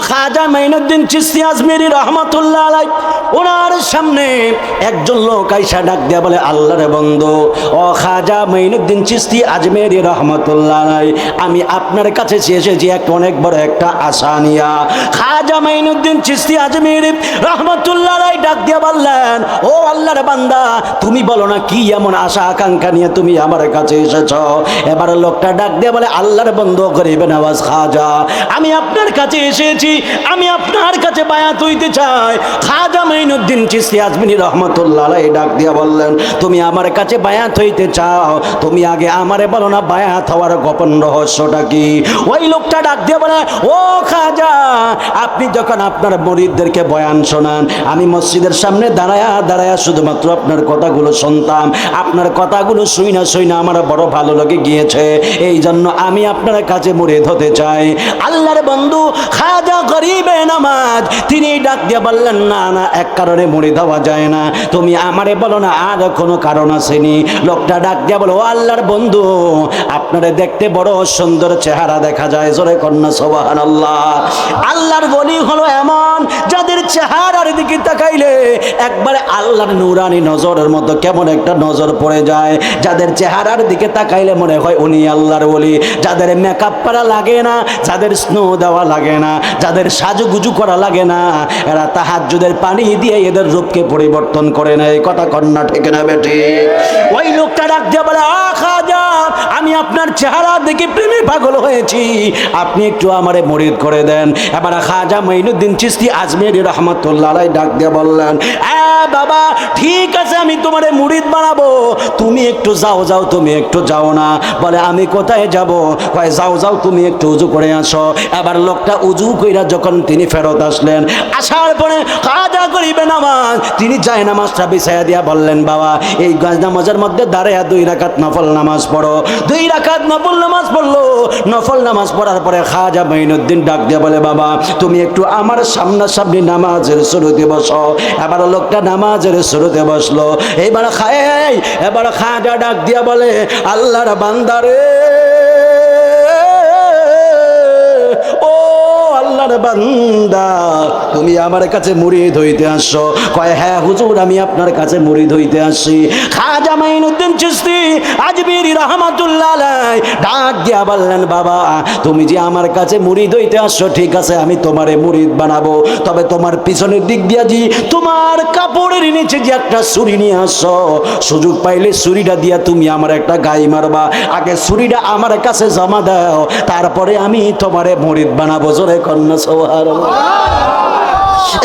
খাজা মাইনুদ্দিন চিশতি আজমেরি রহমাতুল্লাহ আলাইহি ওনার সামনে একজন লোক আইসা ডাক দিয়া বলে, আল্লাহর বন্ধু ও খাজা মাইনুদ্দিন চিশতি আজমেরি রহমাতুল্লাহ আলাইহি, আমি আপনার কাছে এসেছি একটা অনেক বড় একটা আশা নিয়া। খাজা মাইনুদ্দিন চিশতি আজমেরি রহমাতুল্লাহ আলাইহি ডাক দিয়া বললেন, ও আল্লাহর বান্দা, তুমি বলো না কি এমন আশা আকাঙ্ক্ষা নিয়ে তুমি আমার কাছে এসেছো? এবার লোকটা ডাক দিয়া বলে, আল্লাহর বন্ধু গরিবে নওয়াজ খাজা, আমি আপনার কাছে এসেছি, আমি আপনার কাছে বায়াত হইতে চাই। খাজা মাইনুদ্দিন চিশতি আজমেরি রহমাতুল্লাহ আলাইহি ডাক দিয়া বললেন, তুমি আমার কাছে বায়াত হইতে চাও, তুমি আগে আমারে বলো না বায়াত হওয়ার গোপন রহস্যটা কি? ওই লোকটা ডাক দিয়া বলে, ও খাজা, আপনি যখন আপনার মুরিদদেরকে বয়ান শোনান, আমি মসজিদের সামনে দাঁড়ায়া দাঁড়ায়া শুধুমাত্র আপনার কথাগুলো শুনতাম, আপনার কথাগুলো শুইনা শুইনা আমার বড় ভালো লাগে গিয়েছে, এই জন্য আমি আপনার কাছে মুরিদ হতে চাই। আল্লাহর বন্ধু খাজা গরিবে নামাজ তিনি ডাক দিয়ে বললেন, না না, এক কারণে মুরিদ হওয়া যায় না, তুমি আমারে বলো না আর কোনো কারণ আসেনি? লোকটা ডাক দিয়ে বলো, ও আল্লাহর বন্ধু, আপনারে দেখতে বড় সুন্দর চেহারা দেখা যায়, জোরে কন্যা সুবহানাল্লাহ। আল্লাহর বলি হলো এমন যাদের চেহারার দিকে তাকাইলে একবারে আল্লাহর নূরানি নজরের মতো কেমন একটা নজর পড়ে যায়, যাদের চেহারার দিকে তাকাইলে মনে হয় উনি আল্লাহর ওলি, যাদের মেকআপ করা লাগে না, যাদের স্নো দেওয়া লাগে না, যাদের সাজুগুজু করা লাগে না, এরা তাহাজ্জুদের পানি দিয়ে এদের রূপকে পরিবর্তন করে নেয়। কথা কন্যা ঠিক না বেটি? ওই লোকটা ডাক দিয়ে বলে, আ খাজা, আমি আপনার চেহারা দেখে প্রেমে পাগল হয়েছি, আপনি একটু আমারে মুরিদ করে দেন। এবার খাজা মাইনুদ্দিন চিশতি আজমেরি রহমাতুল্লাহ আলাইহি ডাক দিয়ে বললেন, বাবা ঠিক আছে, আমি তোমারে মুরিদ বানাবো, তুমি একটু যাও যাও, তুমি একটু যাও না। বলে, আমি কোথায় যাব? কয়, যাও যাও, তুমি একটু উজু করে আসো। এবার লোকটা উজু কইরা যখন তিনি ফেরত আসলেন, আসার পরে খাজা গরিবে নামাজ তিনি যায় নামাজটা বিছায়া দিয়া বললেন, বাবা এই নামাজের মধ্যে দাঁড়ায়া 2 রাকাত নফল নামাজ পড়ো। 2 রাকাত নফল নামাজ পড়লো। নফল নামাজ পড়ার পরে খাজা মাইনুদ্দিন ডাক দিয়ে বলে, বাবা তুমি একটু আমার সামনাসামনি নামাজের শুরুতে বসো। এবার লোকটা নামাজের শুরুতে বসলো। এবার খাজা ডাক দিয়া বলে, আল্লাহর বান্দারে, ও আল্লাহর বান্দা, তুমি আমার কাছে মুরিদ হইতে আসছো? কয়, হ্যাঁ হুজুর, আমি আপনার কাছে মুরিদ হইতে আসছি। খাজা মাইনুদ্দিন চিশতি আজমেরি রহমাতুল্লাহ আলাইহি ডাক দিয়া বললেন, বাবা তুমি যে আমার কাছে মুরিদ হইতে আসছো, ঠিক আছে, আমি তোমারে মুরিদ বানাবো, তবে তোমার পিছনের দিক দিয়া জি তোমার কাপড়ের নিচে যে একটা ছুরি নিয়ে আসছো, সুযোগ পাইলে ছুরিটা দিয়া তুমি আমার একটা গাই মারবা, আগে ছুরিটা আমার কাছে জমা দাও, তারপরে আমি তোমারে মুরিদ বানাবো। জোরে কন্যা সুবহানাল্লাহ।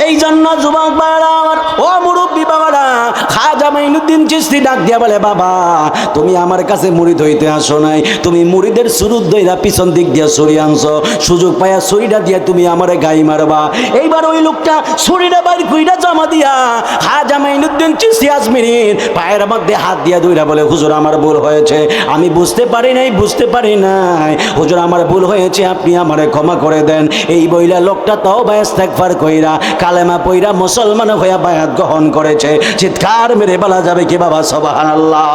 এই জন্য যুবক বাবারা আমার, ও মুরব্বী বাবারা, খাজা মাইনুদ্দিন চিশতি ডাক দিয়া বলে, বাবা তুমি আমার কাছে মুরিদ হইতে আসো নাই, তুমি মুরিদের সুরুদ দইরা পিছন দিক দিয়া ছুরি আনছো, সুযোগ পাইয়া ছুরিটা দিয়া তুমি আমারে গাই মারবা। এইবার ওই লোকটা ছুরিটা বাইর কইরা জমা দিয়া খাজা মাইনুদ্দিন চিশতি আজমেরির পায়ের মধ্যে হাত দিয়া দইরা বলে, হুজুর আমার ভুল হয়েছে, আমি বুঝতে পারি নাই হুজুর আমার ভুল হয়েছে, আপনি আমারে ক্ষমা করে দেন। এই বইলা লোকটা তওবা ইস্তেগফার কইরা কালেমা পইরা মুসলমান হইয়া বায়াত গ্রহণ করেছে। চিৎকার মেরে বলা যাবে কি বাবা সুবহানাল্লাহ?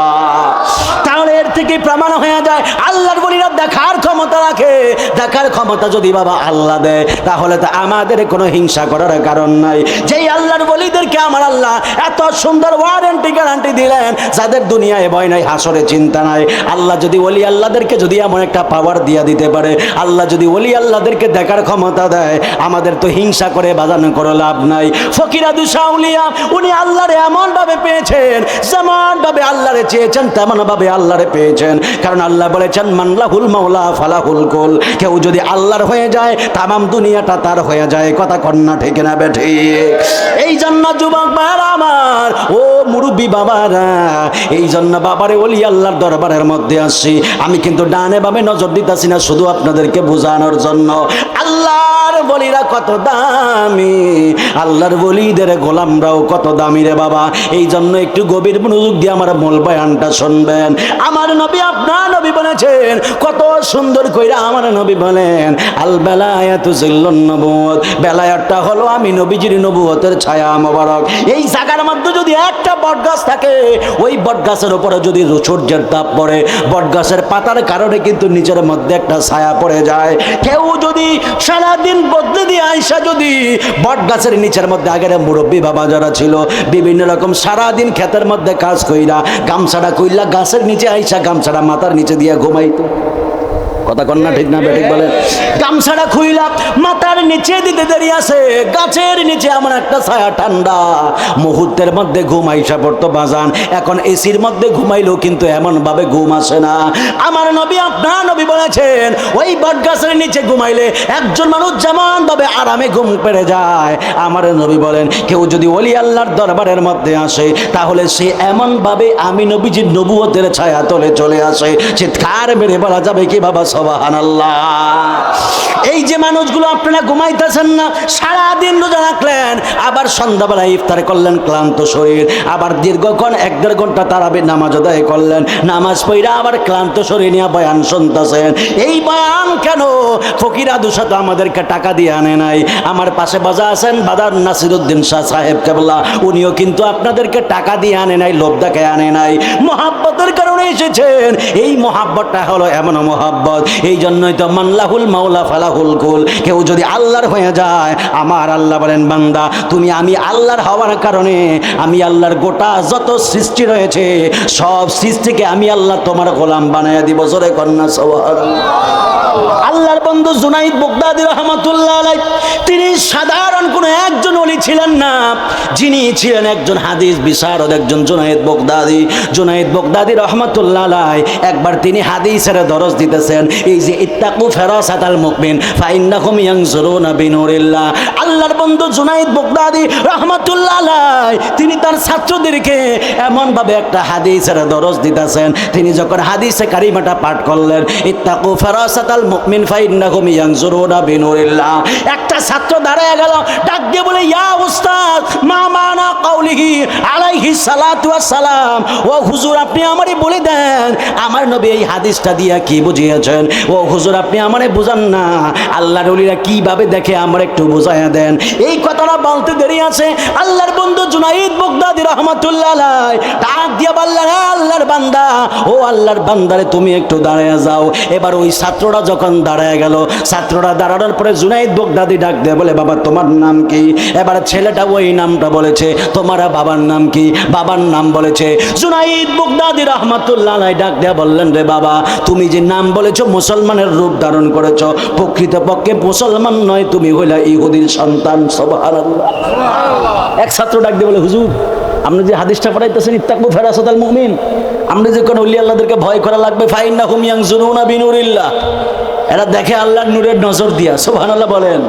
তাহলে এর থেকে প্রমাণ হয়ে যায় আল্লাহর ওলিরা দেখার ক্ষমতা রাখে। দেখার ক্ষমতা যদি বাবা আল্লাহ দেয়, তাহলে তো আমাদের কোনো হিংসা করার কারণ নাই। যেই আল্লাহর ওলিদেরকে আমার আল্লাহ এত সুন্দর ওয়ারেন্টি গ্যারান্টি দিলেন, যাদের দুনিয়ায় ভয় নাই, হাসরে চিন্তা নাই, আল্লাহ যদি ওলি আল্লাহদেরকে যদি এমন একটা পাওয়ার দিয়া দিতে পারে, আল্লাহ যদি ওলি আল্লাহদেরকে দেখার ক্ষমতা দেয়, আমাদের তো হিংসা করে বাজানো করে লাভ নাই। ফকিরা দুশাউলিয়া উনি আল্লাহরে এমন ভাবে পেয়েছেন, যেমন ভাবে আল্লাহরে চেয়েছেন তেমন ভাবে আল্লাহরে পেয়েছেন। কারণ আল্লাহ বলেছেন, মানলাহুল মাওলা ফালাহুল কুল, কেউ যদি আল্লাহর হয়ে যায় তামাম দুনিয়াটা তার হয়ে যায়। কথা কন্যা ঠিক না বেঠি? এই জন্য যুবক ভাইরা আমার, ও মুরব্বী বাবারা, এই জন্য বাবারে ওলি আল্লাহর দরবারের মধ্যে আসছি। আমি কিন্তু ডানে বামে নজর দিতেছি না, শুধু আপনাদেরকে বোঝানোর জন্য। আল্লাহর ওলিরা কত দামি, আল্লাহর ওলিদের গোলামরাও কত দামি রে বাবা। এই জন্য একটু গভীর মনোযোগ দিয়ে আমার মূল বয়ানটা শুনবেন। আমার নবী, আপনার নবী বলেছেন, কত সুন্দর কইরা আমার নবী বলেন, আল বেলায়াতু জিল্লুন নবুয়ত, বেলায়াতটা হলো আমি নবীজির নবুয়তের ছায়া মোবারক। এই জায়গার মধ্যে যদি একটা বটগাছ থাকে, ওই বটগাছের উপরে যদি সূর্যের তাপ পড়ে, বটগাছের পাতার কারণে কিন্তু নিচের মধ্যে একটা ছায়া পড়ে যায়। কেউ যদি সারাদিন বদলে দিয়ে আইসা যদি বটগাছের নিচের মধ্যে, আগের মুরব্বী বাবা যারা ছিল বিভিন্ন রকম সারাদিন ক্ষেতের মধ্যে কাজ কইরা গামছাটা কইলা গাছের নিচে আইসা গামছাটা মাথার নিচে দিয়ে ঘুমাইতো। কথা কন্যা ঠিক না বেঠিক বলে? গামছাটা খুইলা মাথার নিচে দিতে দেরি আছে, গাছের নিচে আমার একটা ছায়া, ঠান্ডা মুহূর্তের মধ্যে ঘুম আইসা পড়তো বাজান। এখন এসির মধ্যে ঘুমাইলেও কিন্তু এমন ভাবে ঘুম আসে না। আমার নবী, আপনার নবী বলেছেন, ওই বট গাছের নিচে ঘুমাইলে একজন মানুষ যেমন ভাবে আরামে ঘুম পেড়ে যায়, আমার নবী বলেন কেউ যদি ওলি আল্লাহর দরবারের মধ্যে আসে, তাহলে সে এমন ভাবে আমি নবীজির নবুয়তের ছায়া তলে চলে আসে, চিৎকার মেরে বলা যাবে কি বাবা সুবহানাল্লাহ। এই যে মানুষগুলো আপনারা ঘুমাইতেছেন না, সারাদিন রোজা রাখলেন, আবার সন্ধ্যাবেলা ইফতার করলেন ক্লান্ত শরীর, আবার দীর্ঘক্ষণ 1-1.5 ঘন্টা তারাবির নামাজ আদায় করলেন, নামাজ পড়া আবার ক্লান্ত শরীর নিয়ে বয়ান শুনতেছেন। এই বয়ান কেন? ফকির আদুসা তো আমাদেরকে টাকা দিয়ে আনে নাই। আমার পাশে বাজা আছেন বাদার নাসিরউদ্দিন শাহ সাহেব কেবলা, উনিও কিন্তু আপনাদেরকে টাকা দিয়ে আনে নাই, লোভ দেখায় আনে নাই, মহাব্বতের কারণে এসেছেন। এই মহাব্বতটা হলো এমন মহাব্বত, এই জন্যই তো মানলাহুল মাওলা ফালাহুল কুল। কেউ যদি আল্লাহর হয়ে যায়, আমার আল্লাহ বলেন বান্দা তুমি আমি আল্লাহর হওয়ার কারণে আমি আল্লাহর গোটা যত সৃষ্টি রয়েছে সব সৃষ্টিকে আমি আল্লাহ তোমার গোলাম বানাইয়া দিব। জোরে কন্যা সুবহানাল্লাহ। আল্লাহর বন্ধু জুনাইদ বাগদাদী রাহমাতুল্লাহ আলাইহি, তিনি সাধারণ কোনো একজন ওলি ছিলেন না, যিনি ছিলেন একজন হাদিস বিশারদ, একজন জুনাইদ বাগদাদী। জুনাইদ বাগদাদী রাহমাতুল্লাহ আলাইহি একবার তিনি হাদিসের দরস দিতেছেন, এই যে ইত্তাকু ফিরাসাতাল মুমিন ফাইন্নাহুম ইয়ানজুরুনা বিনুরিল্লাহ। আল্লাহর বন্ধু জুনাইদ বাগদাদী রাহমাতুল্লাহ আলাইহি তিনি তার ছাত্রদেরকে এমন ভাবে একটা হাদিসের দরস দিতেছেন, তিনি যখন হাদিসে কারিমাটা পাঠ করলেন, ইত্তাকু ফিরাসাতাল মুমিন ফাইন্নাহুম ইয়ানজুরুনা বিনুরিল্লাহ, একটা ছাত্র দাঁড়ায় গেল, ডাক দিয়ে বলে, ইয়া উস্তাদ মা মানা কাউলিহি আলাইহিস সালাতু ওয়াস সালাম। ও হুজুর আপনি আমারে বলে দেন আমার নবী এই হাদিসটা দিয়া কি বুঝিয়েছেন। ও হুজুর আপনি আমারে বুঝান না, আল্লাহর ওলিরা কিভাবে দেখে আমার একটু বুঝাইয়া দেন। এই কথাটা বলতে দেরি আছে, আল্লাহর বন্ধু জুনাইদ বাগদাদী রাহমাতুল্লাহ আলাইহি ডাক দিয়া বললেন, আল্লাহর বান্দা, ও আল্লাহর বান্দারে তুমি একটু দাঁড়ায় যাও। এবার ওই ছাত্রটা যখন দাঁড়ায় গেল, ছাত্রটা দাঁড়ানোর পরে জুনাইদ বাগদাদী ডাক দিয়ে বলে, বাবা তোমার নাম কি? এবার ছেলেটা ওই নামটা বলেছে। তোমার বাবার নাম কি? বাবার নাম বলেছে। জুনাইদ বাগদাদী রাহমাতুল্লাহ আলাইহি ডাক দিয়ে বললেন, রে বাবা তুমি যে নাম বলেছো মুসলমানের রূপ ধারণ করেছো, প্রকৃতপক্ষে মুসলমান নয়, তুমি হইলা ইহুদির সন্তান। সুবহানাল্লাহ। এক ছাত্র ডাক দিয়ে বলে, হুজুর আপনি যে হাদিসটা পড়াইতেছেন ইত্তাকু ফিরাসাতাল মুমিন, আপনি যে কোন ওলি আল্লাহদেরকে ভয় করা লাগবে, ফাইন্নাহুম ইয়ানজুরুনা বিনুরিল্লাহ, এরা দেখে আল্লাহর নূরের নজর দিয়া। সুবহানাল্লাহ বলেন।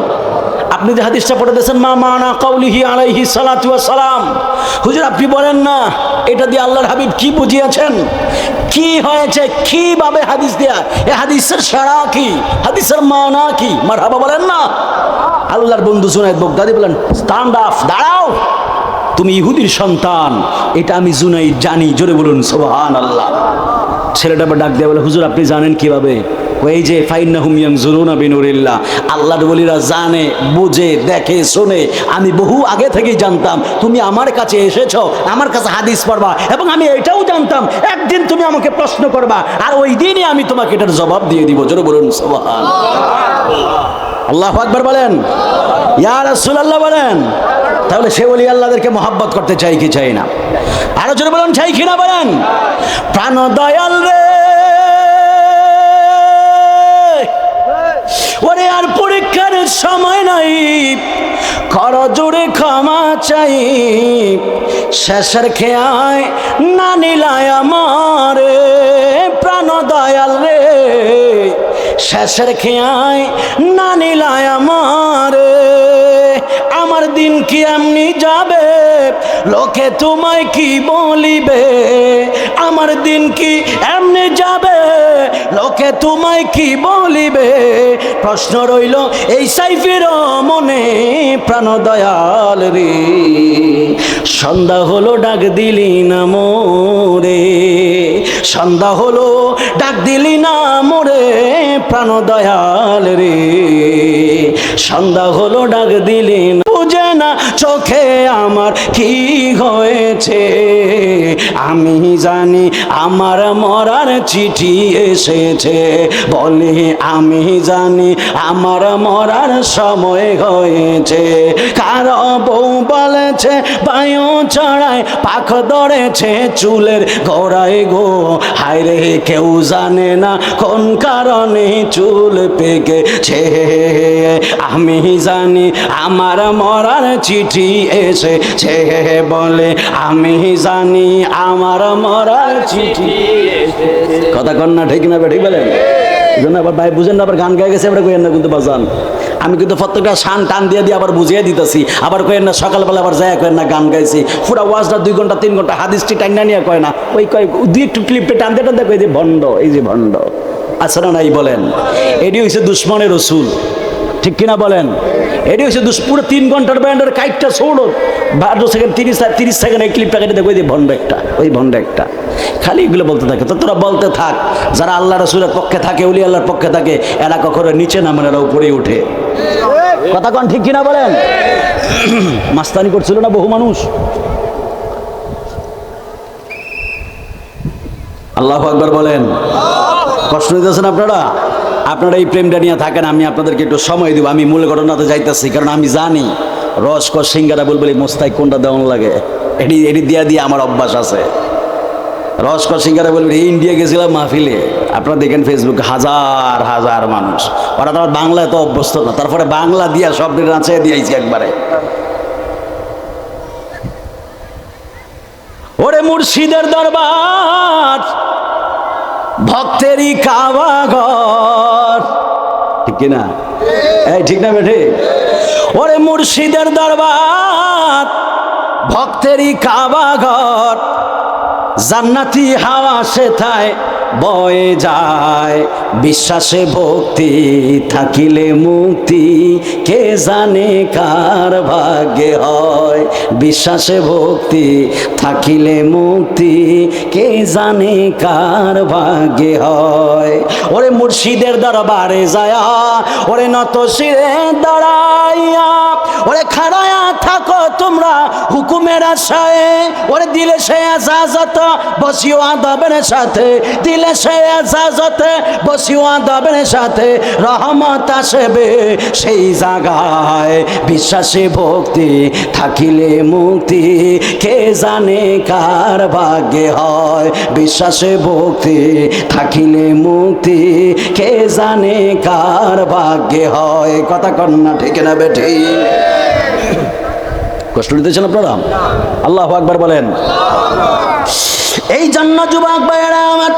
আপনি যে হাদিসটা পড়াইতেছেন মা মানা কাউলিহি আলাইহিস সালাতু ওয়াস সালাম, হুজুর আপনি বলেন না এটা দিয়ে আল্লাহর হাবিব কি বুঝিয়েছেন, কি হয়েছে, কিভাবে হাদিস দেয়া, এ হাদিসের সারা কি, হাদিসের মানা কি, মারহাবা বলেন না। আল্লাহর বন্ধু জুনাইদ বাগদাদী বলেন, স্ট্যান্ড আপ, দাঁড়াও, তুমি ইহুদির সন্তান, এটা আমি জুনাইদ জানি। জোরে বলুন সুবহানাল্লাহ। ছেলেটা ডাক দিয়ে বলে, হুজুর আপনি জানেন কিভাবে? ওই যে ফাইন্নাহুম ইয়ানজুরুনা বিনুরিল্লাহ, আল্লাহর ওলিরা জানে, বুঝে, দেখে, শোনে। আমি বহু আগে থেকেই জানতাম তুমি আমার কাছে এসেছো, আমার কাছে হাদিস পড়বা, এবং আমি এটাও জানতাম একদিন তুমি আমাকে প্রশ্ন করবা, আর ওই দিনই আমি তোমাকে এটার জবাব দিয়ে দিব। জোরে বলুন সুবহানাল্লাহ। আল্লাহু আকবার বলেন, ইয়া রাসূলুল্লাহ বলেন। তাহলে সে ওলি আল্লাহদেরকে মহব্বত করতে চাই কি চাই না? আরো জোরে বলুন, চাই কিনা বলেন? প্রাণ দয়াল রে, ওরে আর পরীক্ষার সময় নাই, কর জোরে ক্ষমা চাই, শেষের খেয়ায় না নিলায় আমারে। প্রাণ দয়াল রে, শেষের খেয়ায় না নিলায় আমারে। আমার দিন কি এমনি যাবে, লোকে তোমায় কি বলিবে। আমার দিন কি এমনি যাবে, লোকে তোমায় কি বলিবে। প্রশ্ন রইল এই সাইফের মনে, প্রাণ দয়াল রে। সন্ধ্যা হলো ডাক দিলি না মোরে, সন্ধ্যা হলো ডাক দিলি না মোরে প্রাণ দয়াল রে, সন্ধ্যা হলো ডাক দিলি না, বুঝে না চোখে আমার কি হয়েছে, আমি জানি আমার মরার চিঠি এসেছে, বলে আমি জানি আমার মরার সময় হয়েছে, কারো বউ বলেছে বায়ু চড়ায় পাখ ধরেছে চুলের গোড়ায় গো, হায় রে কেউ জানে না কোন কারণে চুল পেকেছে, আমি জানি আমার মরার চিঠি এসেছে, বলে আমি জানি আমার মরার চিঠি এসেছে। কথা কন না ঠিক না ঠিক বলেন? জন্য আবার ভাই বুঝেন না, আবার গান গায়ে গেছে, আবার কইেন না কিন্তু বাজান, আমি কিন্তু প্রত্যেকটা শান টান দিয়ে আবার বুঝিয়ে দিতেছি, আবার কয়েন না সকালবেলা আবার যায় কয়েন না গান গাইছি, পুরা ওয়াজটা 2 ঘন্টা 3 ঘন্টা হাদিসটি টাইনা নিয়ে কয় না, ওই কয় দুই একটু ক্লিপে টানতে টানতে কই যে ভণ্ড, এই যে ভণ্ড আছে না নাই বলেন? এটি হচ্ছে দুশ্মনের রসুল, ঠিক কিনা বলেন? এটি হচ্ছে পুরো 3 ঘন্টার ব্যান্ডের কাইটটা ছোড়ো 12 সেকেন্ড 30 সেকেন্ড এই ক্লিপটা কেটে দেখো, ওই যে ভণ্ড একটা, ওই ভণ্ড একটা, খালি এগুলো বলতে থাকে। তো তোরা বলতে থাক, যারা আল্লাহ রসুলের পক্ষে থাকে, ওলি আল্লাহর পক্ষে থাকে, এরা কখনো নিচে নামে না, এরা উপরেই উঠে। কথা কন ঠিক কিনা বলেন? মাস্তানি করছিল না বহু মানুষ। আল্লাহু আকবার বলেন। কষ্ট হইতেছেন আপনারা? আপনারা এই প্রেমটা নিয়ে থাকেন, আমি আপনাদেরকে একটু সময় দেবো, আমি মূল ঘটনাতে যাইতেছি, কারণ আমি জানি রস কস সিঙ্গারা বলবো মোস্তাই কোনটা দেওয়ান লাগে, এটি দিয়া দিয়ে আমার অভ্যাস আছে। রস কস সিঙ্গারা বলবো ইন্ডিয়া গেছিলাম মাহফিলে, আপনারা দেখেন ফেসবুকে হাজার হাজার মানুষ, ওরা তো বাংলায় তো অভ্যস্ত না, তারপরে বাংলা দিয়া শব্দের নাচে দিয়েছি একবারে। ওরে মুর্শিদের দরবার ভক্তেরই কাবাঘর, ঠিক কিনা? এই ঠিক না বেঠে? ওরে মুর্শিদের দরবার ভক্তেরই কাবাঘর, জান্নাতি হাওয়া সেথায় বয়ে যায়, বিশ্বাসে ভক্তি থাকিলে মুক্তি কে জানে কার ভাগ্যে হয়, বিশ্বাসে ভক্তি থাকিলে মুক্তি কে জানে কার ভাগ্যে হয়। ওরে মুর্শিদের দরবারে যায়া ওরে নত শিরে দাঁড়াইয়া, ওরে খাড়ায়া থাকো তোমরা হুকুমের আশায়, ওরে দিলে সে এজাজত বসিও আদবের সাথে, দিলে সে এজাজত বসিও আদবের সাথে, রহমত আসবে সেই জায়গায়, বিশ্বাসে ভক্তি থাকিলে মুক্তি কে জানে কার ভাগ্যে হয়, বিশ্বাসে ভক্তি থাকিলে মুক্তি কে জানে কার ভাগ্যে হয়। কথা কন না ঠিক না বেঠি? কষ্ট দিতেছেন আপনারা? আল্লাহু আকবার বলেন। এই জন্য যুবক ভাইয়েরা আমার,